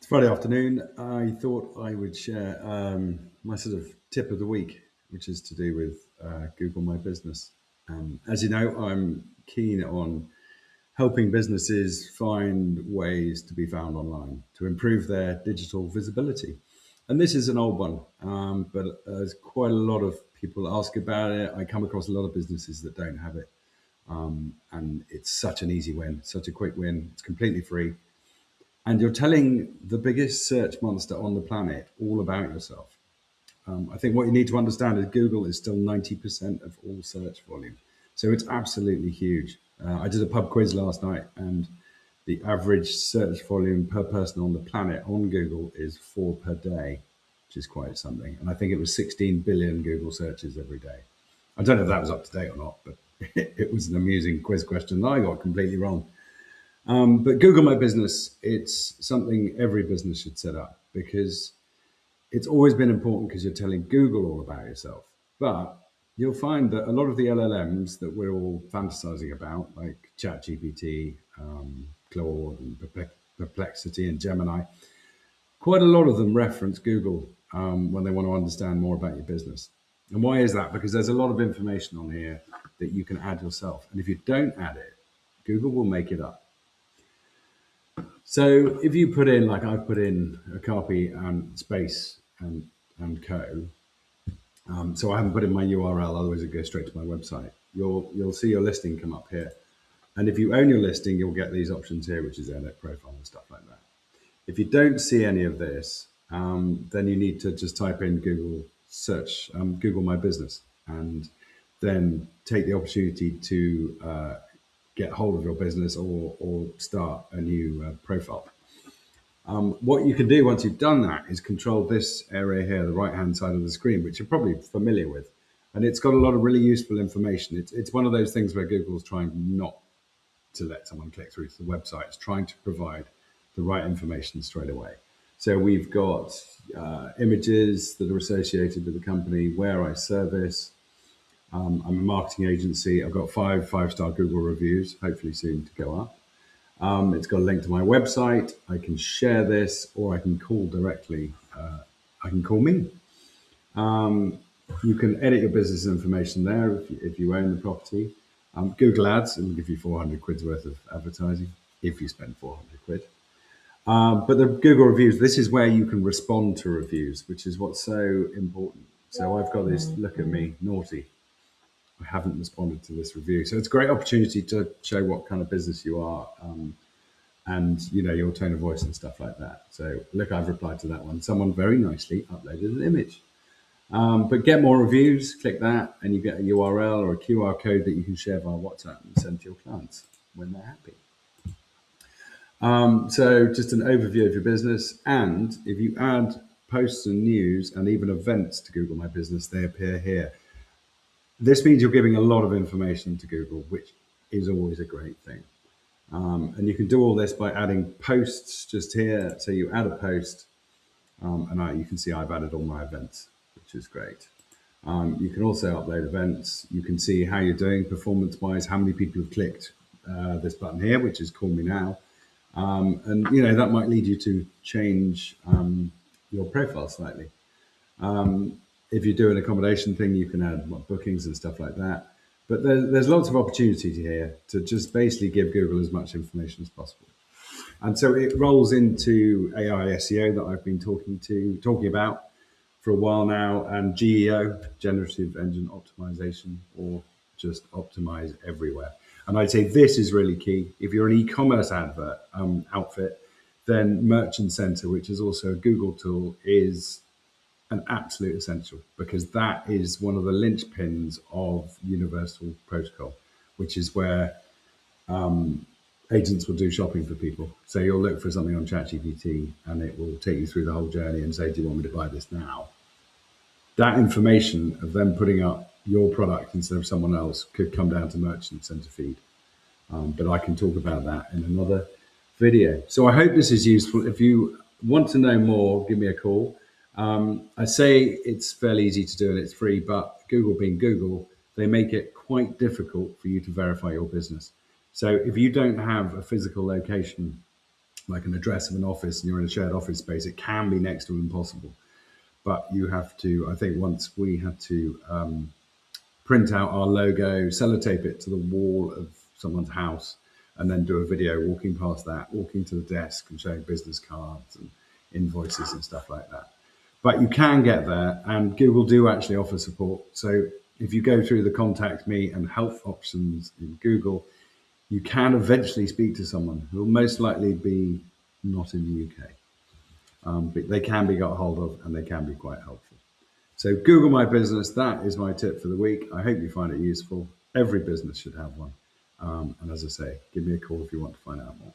Friday afternoon. I thought I would share my sort of tip of the week, which is to do with Google My Business. As you know, I'm keen on helping businesses find ways to be found online to improve their digital visibility. And this is an old one, but there's quite a lot of people ask about it. I come across a lot of businesses that don't have it, and it's such an easy win, such a quick win. It's completely free and you're telling the biggest search monster on the planet all about yourself. I think what you need to understand is Google is still 90% of all search volume. So it's absolutely huge. I did a pub quiz last night, and the average search volume per person on the planet on Google is 4 per day, which is quite something. And I think it was 16 billion Google searches every day. I don't know if that was up to date or not, but it was an amusing quiz question that I got completely wrong. But Google My Business, it's something every business should set up because it's always been important because you're telling Google all about yourself. But you'll find that a lot of the LLMs that we're all fantasizing about, like ChatGPT, Claude, and Perplexity, and Gemini, quite a lot of them reference Google when they want to understand more about your business. And why is that? Because there's a lot of information on here that you can add yourself. And if you don't add it, Google will make it up. So if you put in, like I've put in a copy and space and co, so I haven't put in my URL, otherwise it goes straight to my website. You'll see your listing come up here, and if you own your listing, you'll get these options here, which is edit profile and stuff like that. If you don't see any of this, then you need to just type in Google search Google My Business, and then take the opportunity to get hold of your business or start a new profile. What you can do once you've done that is control this area here, the right-hand side of the screen, which you're probably familiar with. And it's got a lot of really useful information. It's one of those things where Google's trying not to let someone click through to the website. It's trying to provide the right information straight away. So we've got images that are associated with the company, where I service. I'm a marketing agency. I've got five-star Google reviews, hopefully soon to go up. It's got a link to my website. I can share this, or I can call directly. I can call me. You can edit your business information there if you own the property. Google Ads will give you 400 quid's worth of advertising if you spend 400 quid. But the Google reviews, this is where you can respond to reviews, which is what's so important. So I've got this, look at me, naughty. I haven't responded to this review. So it's a great opportunity to show what kind of business you are, and your tone of voice and stuff like that. So look, I've replied to that one. Someone very nicely uploaded an image. But get more reviews, click that, and you get a URL or a QR code that you can share via WhatsApp and send to your clients when they're happy. So just an overview of your business. And if you add posts and news and even events to Google My Business, they appear here. This means you're giving a lot of information to Google, which is always a great thing. And you can do all this by adding posts just here. So you add a post, and you can see I've added all my events, which is great. You can also upload events. You can see how you're doing performance-wise, how many people have clicked this button here, which is Call Me Now. And that might lead you to change your profile slightly. If you do an accommodation thing, you can add bookings and stuff like that. But there's lots of opportunity here to just basically give Google as much information as possible. And so it rolls into AI SEO that I've been talking about for a while now, and GEO, Generative Engine Optimization, or just optimize everywhere. And I'd say this is really key. If you're an e-commerce outfit, then Merchant Center, which is also a Google tool, is an absolute essential, because that is one of the linchpins of Universal Protocol, which is where agents will do shopping for people. So you'll look for something on ChatGPT and it will take you through the whole journey and say, do you want me to buy this now? That information of them putting up your product instead of someone else could come down to Merchant Center feed. But I can talk about that in another video. So I hope this is useful. If you want to know more, give me a call. I say it's fairly easy to do and it's free, but Google being Google, they make it quite difficult for you to verify your business. So if you don't have a physical location like an address of an office and you're in a shared office space, it can be next to impossible. But you have to, I think once we had to print out our logo, sellotape it to the wall of someone's house, and then do a video walking past that, walking to the desk and showing business cards and invoices and stuff like that. But you can get there, and Google do actually offer support. So if you go through the contact me and help options in Google, you can eventually speak to someone who will most likely be not in the UK. But they can be got hold of and they can be quite helpful. So Google My Business, that is my tip for the week. I hope you find it useful. Every business should have one. And as I say, give me a call if you want to find out more.